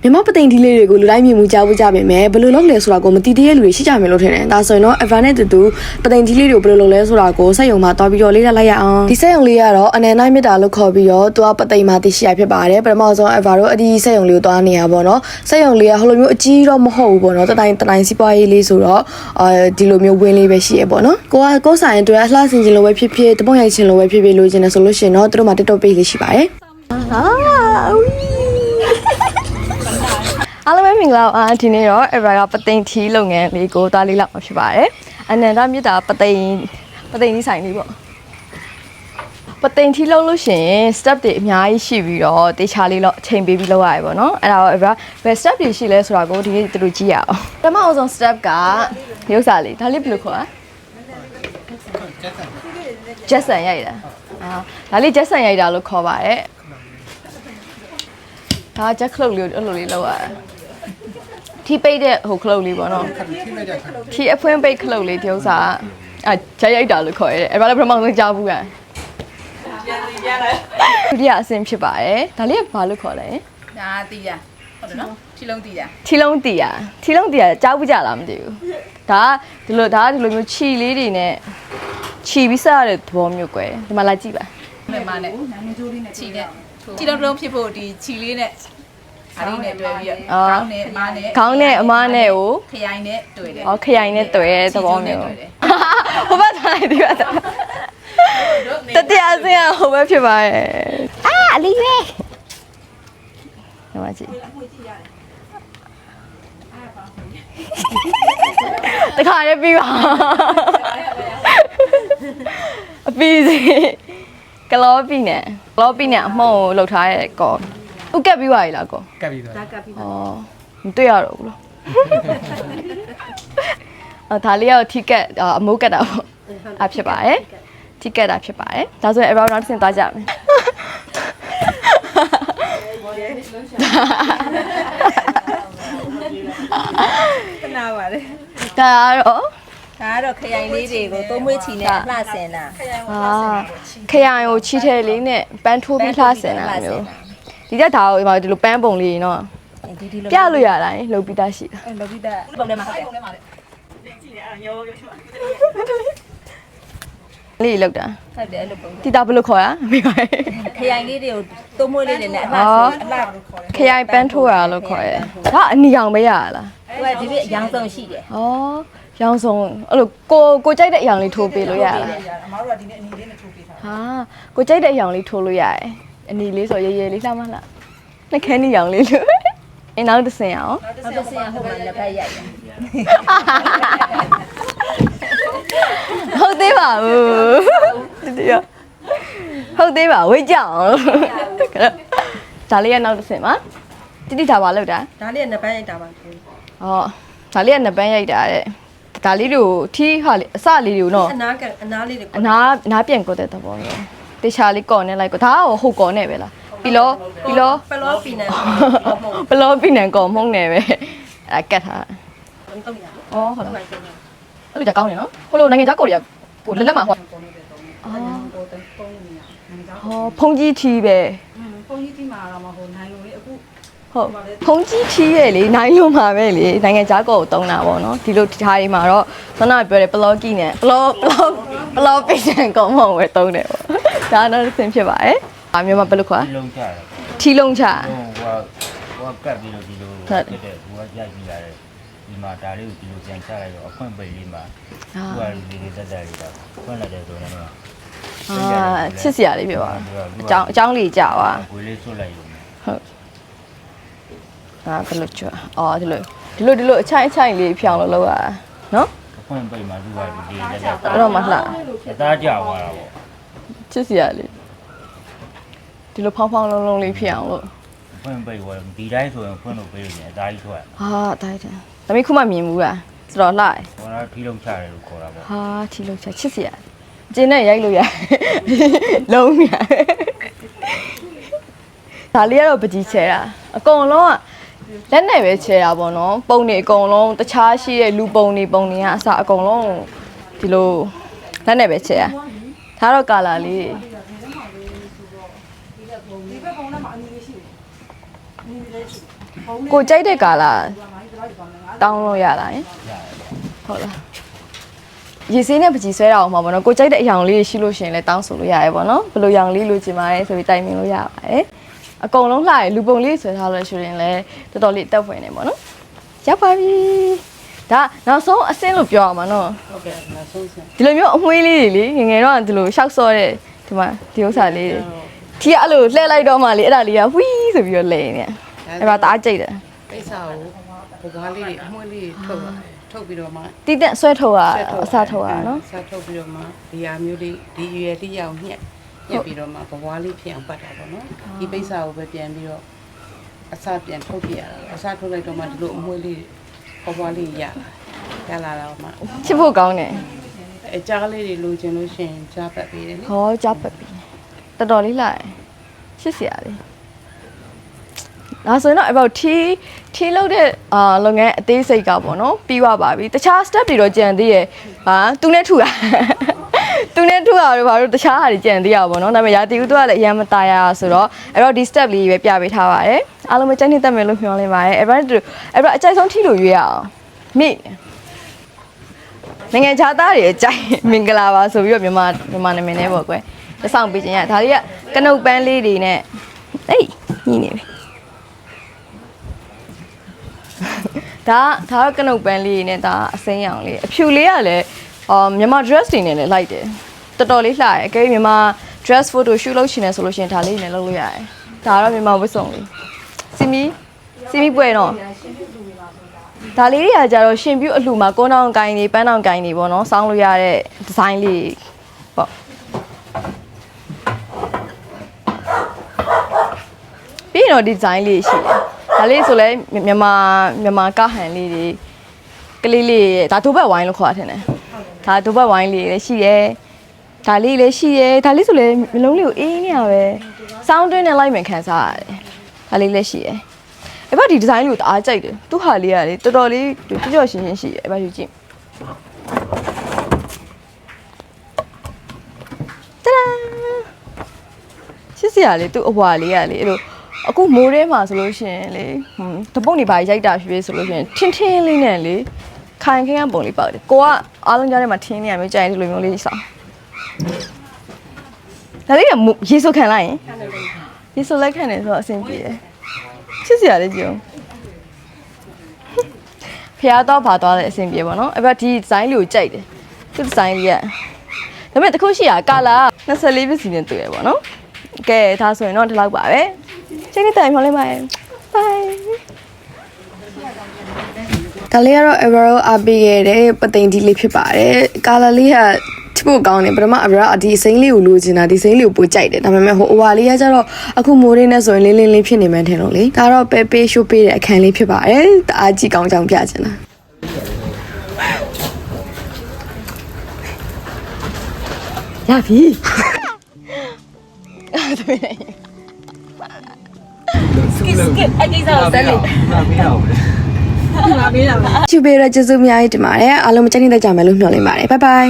မြန်မာပသိမ်ဒီလေးတွေကိုလူတိုင်းမြင်မှုကြားဖို့ကြပေမဲ့ဘယ်လိုလုပ်လဲဆိုတာကိုမသိသေးတဲ့လူတွေရှိကြမယ်လို့ထင်တယ်။ဒါဆိုရင်တော့ Ever နဲ့တူပသိမ်ဒီလေးတွေကိုဘယ်လိုလုပ်လဲဆိုတာကိုစက်ရုံမှာတွားပြီးတော့လေ့လာလိုက်ရအောင်။ဒီစက်ရုံလေးကတော့အနန္တမေတ္တာလို့ခေါ်ပြီးတော့သူကပသိမ်မှာတည်ရှိရဖြစ်ပါတယ်။ပထမဆုံး Ever တို့အဒီစက်ရုံလေးကိုတွားနေရပါတော့။စက်ရုံလေးကဟိုလိုမျိုးအကြီးတော့မဟုတ်ဘူးပေါ့နော်။တတိုင်းစီးပွားရေးလေးဆိုတော့ဒီလိုမျိုးဝင်းလေးပဲရှိရပေါ့နော်။ကိုဆိုင်အတွက်အလှဆင်ခြင်းလိုပဲဖြစ်ဖြစ်တပုံရိုက်ခြင်းလိုပဲဖြစ်ဖြစ်လိုချင်တယ်ဆိုလို့ရှိရင်တော့သူတို့မှာ TikTok page လေးရှိပါတယ်။အားလုံးပဲမင်္ဂလာပါဒီနေ့တော့ Ever ကပသိမ်ထီလုပ်ငန်းလေးကိုသွားလေးလောက်မှာဖြစ်ပါတယ်အနန္တမြတ်တာပသိမ်ဒီဆိုင်လေးပေါ့ပသိမ်ထီလုပ်လို့ရှိရင် step တွေအများကြီးရှိပြီးတော့တေချာလေးတော့အချိန်ပေးပြီးလုပ်ရတယ်ပေါ့နော်အဲ့ဒါတော့ Ever ဘယ် step တွေရှိလဲဆိုတာကိုဒီနေ့တူကြည့်ရအောင်ပထမအဆုံး step ကရုပ်စာလေးဒါလေးဘယ်လိုခေါ်လဲJason ရိုက်တာဒါလေး Jason ရိုက်တာလို့ခေါ်ပါတယ်ဒါ Jack ခလုတ်လေးအဲ့လိုလေးလောက်ရတယ်ထီပိတ်တဲ့ဟိုခလုတ်လေးပေါ့နော်ထီအဖွင့်ပိတ်ခလုတ်လေးဒီဥစ္စာချက်ရိုက်တာလို့ခေါ်ရတယ်အဲ့ဒါလည်းပထမဆုံးကြားဘူးကန်ဒုတိယအဆင့်ဖြစ်ပါတယ်ဒါလေးကဘာလို့ခေါ်လဲဒါတီးရဟုတ်တယ်နော်ထီလုံးတီးရထီလုံးတီးရကြားဘူးကြလားမသိဘူးဒါဒီလိုမျိုးခြီလေးတွေနဲ့ခြီပြီးစားရတဲ့သဘောမျိုးကွယ်ဒီမှာလာကြည့်ပါမနဲ့နာမည်ကျိုးလေးနဲ့ခြီနဲ့ခြီလုံးဖြစ်ဖို့ဒီခြီလေးနဲ့အားလေးနဲ့တွေ့ပြီးတော့ခေါင်းနဲ့အမနဲ့ကိုခရိုင်နဲ့တွေ့တယ်ခရိုင်နဲ့တွေ့တဲ့သဘောမျိုးဟိုဘက်ထားလိုက်ဒီဘက်တတိယအဆင့်ကဟိုဘက်ဖြစ်ပါရဲ့အလေးပဲဟိုမှာကြည့်တခါရပြီးပါအပီးစီကလောပီနဲ့အမှုံကိုလှုပ်ထားတဲ့ကောဥကက်ပြီးပါလားကောကပ်ပြီးသွားဒါကပ်ပြီးဩမတွေ့ရတော့ဘူးလို့ဒါလေးကတော့ထိကက်အမိုးကက်တာပေါ့ဖြစ်ပါတယ်ထိကက်တာဖြစ်ပါတယ်ဒါဆိုရင် around ဆင်သွားကြမယ်ခဏပါလေဒါကတော့ခရိုင်လေးတွေကိုသုံးမွေးချီနဲ့လှဆင်တာခရိုင်ကိုချီထဲလေးနဲ့ပန်းထိုးပြီးလှဆင်တာမျိုးဒီကဒါကိုဒီလိုပန်းပုံလေးနော်ပြလို့ရတာလေလှုပ်ပြီးသားရှိတာလှုပ်ပြီးသားပုံထဲမှာဟုတ်တယ်ကြည့်နေအဲ့ရောလေးလောက်တာဟုတ်တယ်အဲ့လိုပုံတီတာဘယ်လိုခေါ်ရမေးပါခရိုင်လေးတွေကိုသုံးမွေးလေးတွေနဲ့အလှခရိုင်ပန်းထိုးရလို့ခေါ်ရဲဒါအနီအောင်ပဲရလားသူကဒီပြရောင်စုံရှိတယ်ဩရောင်စုံအဲ့လိုကိုကြိုက်တဲ့အရောင်လေးထိုးပေးလို့ရလားအမားတို့ကဒီနေ့အနီလေးနဲ့ထိုးပေးထားဟာကိုကြိုက်တဲ့အရောင်လေးထိုးလို့ရတယ်အနီလေးဆိုရဲရဲလေးလှမလားနှက်ခဲနီရောင်လေးလို့အင်းနောက်တစ်ဆင်အောင်နောက်တစ်ဆင်ဟိုမှာလက်ဖက်ရိုက်တယ်ဟုတ်သေးပါဘူးဒီရောဟုတ်သေးပါဝိတ်ကြအောင်ဒါလေးကနောက်တစ်ဆင်ပါတိထားပါလို့ဒါလေးကနှစ်ပန်းရိုက်တာပါဟောဒါလေးကနှစ်ပန်းရိုက်တာတဲ့ဒါလေးတွေကိုထီးဟာလေးအစလေးတွေကိုနော်အနားလေးတွေအနားပြန်ကောတဲ့သဘောမျိုးတေချာလေးကော်နေလိုက်ကောဒါကဟုတ်ကော်နေပဲလားပြီးတော့ပလောပီနန်ကော်မုံနေပဲအဲ့ကတ်ထားတော့ရဩဟုတ်တယ်အဲ့လိုကြကောင်းနေနော်ဟိုလိုနိုင်ငံခြားကော်တွေကဟိုလက်မှာဟောဖုန်ကြီးထီးပဲဖုန်ကြီးထီးမှာတော့မဟုတ်နိုင်လို့လေအခုဟုတ်ဖုန်ကြီးထီးရဲ့လေနိုင်လို့မှာပဲလေနိုင်ငံခြားကော်ကိုတုံးတာပေါ့နော်ဒီလိုထားတွေမှာတော့ခဏပြောတယ်ပလော့ကီနဲ့ပလော့ပိတ်တဲ့ကော်မုံပဲတုံးတယ်ပေါ့ဒါတော့ဆင်ဖြစ်ပါတယ်အမျိုးမဘယ်လိုခေါ်ထီလုံးချဟိုကကပ်ပြီးတော့ဒီလိုတက်တဲ့ဟိုကရိုက်ပြီးလာတယ်ဒီမှာဒါလေးကိုဒီလိုပြန်ချလိုက်တော့အခွင့်ပိတ်လေးမှာဟိုကလေးတက်တက်လေးတော့ဖွင့်လိုက်တယ်ဆိုတော့ချစ်စရာလေးပြောပါအကြောင်းလေးကြာပါကိုလေးဆွတ်လိုက်ရုံဟုတ်ဘယ်လိုချာဒီလိုအချိုင်လေးဖြောင်းလို့လောက်ရတာနော်အခွင့်ပိတ်မှာသူကဒီလေးတက်အဲ့တော့မလှအသားကြာသွားတာပေါ့ချစ်စရာလေးဒီလိုဖောင်းလုံးလေးဖြစ်အောင်လို့ဖွင့်ပိတ်ဝင်ဒီတိုင်းဆိုရင်ဖွင့်လို့ပေးလို့အသားကြီးထွက်အသားကြီးဒါပေမဲ့ခုမှမြင်ဘူးလားဆိုတော့လှဟိုကထီလုံးချတယ်လို့ခေါ်တာပေါ့ထီလုံးချချစ်စရာကျင်းနဲ့ရိုက်လို့ရလုံးရဒါလေးကတော့ပကြီးချဲတာအကုန်လုံးကလက်နဲ့ပဲချဲတာပေါ့နော်ပုံတွေအကုန်လုံးတခြားရှိတဲ့လူပုံတွေကအစအကုန်လုံးဒီလိုလက်နဲ့ပဲချဲတာဒါတော့ကာလာလေးဒီဘက်ပုံထဲမှာအနီလေးရှိတယ်အနီလေးရှိတယ် ကိုကြိုက်တဲ့ကာလာတောင်းလို့ရလားဟုတ်လားရေစင်းနဲ့ပကြီးဆွဲတာအောင်မှာပေါ့နော်ကိုကြိုက်တဲ့အယောင်လေးရှိလို့ရှိရင်လည်းတောင်းဆိုလို့ရရဲပေါ့နော်ဘယ်လိုရောင်လေးလိုချင်ပါတယ်ဆိုပြီးတိုင်ပင်လို့ရပါတယ်အကုန်လုံးလှရလူပုံလေးဆွဲထားလို့ရှိရင်လည်းတော်တော်လေးတက်ဖွယ်နေပေါ့နော်ရောက်ပါပြီဒါနောက်ဆုံးအစင်းလို့ပြောရမှာနော်ဟုတ်ကဲ့နောက်ဆုံးစင်းဒီလိုမျိုးအမွှေးလေးတွေလေငငယ်တော့ဒီလိုရှောက်စောတဲ့ဒီမှာဒီဥစ္စာလေးတွေဒီကအဲ့လိုလှည့်လိုက်တော့မှလေအဲ့ဒါလေးကဝီးဆိုပြီးတော့လဲနေအဲ့ဒါတအားကြိတ်တယ်ပိတ်စာကိုဘွားလေးတွေအမွှေးလေးထုတ်ရတယ်ထုတ်ပြီးတော့မှတီးတဲ့ဆွဲထုတ်ရအစားထုတ်ရနော်အစားထုတ်ပြီးတော့မှဒီဟာမျိုးလေးဒီရွယ်လေးရောက်ညက်ပြီးတော့မှဘွားလေးဖြစ်အောင်ပတ်တာပေါ့နော်ဒီပိတ်စာကိုပဲပြန်ပြီးတော့အစားပြန်ထုတ်ပြရတာအစားထုတ်လိုက်တော့မှဒီလိုအမွှေးလေးဘွားလေးရလာတော့မှချစ်ဖို့ကောင်းတယ်အကြားလေးတွေလိုချင်လို့ရှိရင်ကြားပတ်ပေးတယ်လေဟောကြားပတ်ပေးတော်တော်လေးလာချစ်စရာလေးဒါဆိုရင်တော့about ထီလောက်တဲ့လုပ်ငန်းအသေးစိတ်ကပေါ့နော်ပြီးသွားပါပြီတခြား step တွေတော့ကြံသေးရဲ့ဟာသူနဲ့ထူတာသူနဲ့ထူတာတော့ဘာလို့တခြားဟာတွေကြံသေးရပါဘောနော်ဒါပေမဲ့ရာတီဦးတို့ကလည်းအရင်မตายရဆိုတော့အဲ့တော့ဒီ step လေးပဲပြပေးထားပါတယ်အားလုံးပဲကြိုက်နေတတ်မယ်လို့မျှော်လင့်ပါတယ်အဲ့တော့အကြိုက်ဆုံးထီလို့ရွေးရအောင်မိနိုင်ငံခြားသားတွေအကြိုက်မင်္ဂလာပါဆိုပြီးတော့မြန်မာနာမည်နဲ့ပေါ့ကွယ်လက်ဆောင်ပေးခြင်းရဒါလေးကကနုတ်ပန်းလေးတွေနဲ့အေးညီနေပြီဒါကကနုတ်ပန်းလေးနဲ့ဒါအစိမ်းရောင်လေးအဖြူလေးကလည်းမြန်မာ dress တွေနဲ့လည်းလိုက်တယ်တော်တော်လေးလှရဲအကဲမြန်မာ dress photo shoot လုပ်ရှင်နေဆိုလို့ရှင်ဒါလေးနဲ့လုပ်လို့ရတယ်ဒါကတော့မြန်မာဝတ်စုံလေးစီမီပွဲတော့ဒါလေးတွေကကြတော့ရှင်ပြူအလှမှာကုန်းတောင်ကိုင်းတွေပန်းတောင်ကိုင်းတွေပေါ့နော်စောင်းလို့ရတဲ့ဒီဇိုင်းလေးပေါ့ပြီးတော့ဒီဇိုင်းလေးရှိတယ်ဒါလေးဆိုလဲမြန်မာကဟန်လေးတွေကလေးလေးဒါဒိုဘတ်ဝိုင်းလို့ခေါ်တာထင်တယ်ဒါဒိုဘတ်ဝိုင်းလေးလည်းရှိတယ်ဒါလေးလည်းရှိတယ်ဒါလေးဆိုလဲမျိုးလုံးလေးကိုအေးနေရပဲစောင်းတွင်းနဲ့လိုက်မှန်ခံစားရတယ်ဒါလေးလည်းရှိတယ်အဲ့ဘက်ဒီဒီဇိုင်းလေးကိုတအားကြိုက်တယ်သူ့ဟာလေးကလေတော်တော်လေးကြော့ရှင်းရှင်းရှိတယ်အဲ့ဘက်ယူကြည့်တဒါချစ်စရာလေးသူ့အဝါလေးကလေအဲ့လိုအခုမိုးထဲမှာဆိုလို့ရှိရင်လေတပုတ်နေပါရိုက်တာရွှေဆိုလို့ရှိရင်ထင်းလေးနဲ့လေခိုင်ခင်းကပုံလေးပေါက်တယ်ကိုကအားလုံးကြားထဲမှာထင်းနေရမျိုးကြိုက်ဒီလိုမျိုးလေးစောင်းဒါလေးကရေစုပ်ခံလိုက်ရင်ရေစုပ်လိုက်ခံတယ်ဆိုတော့အဆင်ပြေတယ်ချစ်စရာလေးကြုံဖျားတော့ပါသွားတဲ့အဆင်ပြေပါတော့အဲ့ဘက်ဒီဒီဇိုင်းလေးကိုကြိုက်တယ်သူဒီဇိုင်းလေးကဒါပေမဲ့တခုရှိတာကာလာ24ပစ္စည်းနဲ့တွေ့ရပါတော့ကဲဒါဆိုရင်တော့ဒီလောက်ပါပဲချိန်နေတိုင်မျှော်လင့်ပါတယ် bye ဒါလေးကတော့ Evero အပေးခဲ့တဲ့ပသိမ်ဒီလေးဖြစ်ပါတယ်ကာလာလေးကချစ်ဖို့ကောင်းတယ်ပထမ Evero ဒီစိမ်းလေးကိုလိုချင်တာဒီစိမ်းလေးကိုပိုကြိုက်တယ်ဒါပေမဲ့ဟိုအဝါလေးကကျတော့အခုမိုးရင်းနဲ့ဆိုရင်လင်းလေးဖြစ်နေမှန်းထင်လို့လေဒါတော့ပဲပေးရှိုးပေးတဲ့အခန်းလေးဖြစ်ပါတယ်တအားကြည့်ကောင်းကြောင်ပြချင်တာရပြီskip အကြီးစားဆက်လို့ချူပေးရကျေးဇူးအများကြီးတင်ပါတယ်အားလုံးမကြိုက်နေတတ်ကြမယ်လို့မျှော်လင့်ပါတယ် bye bye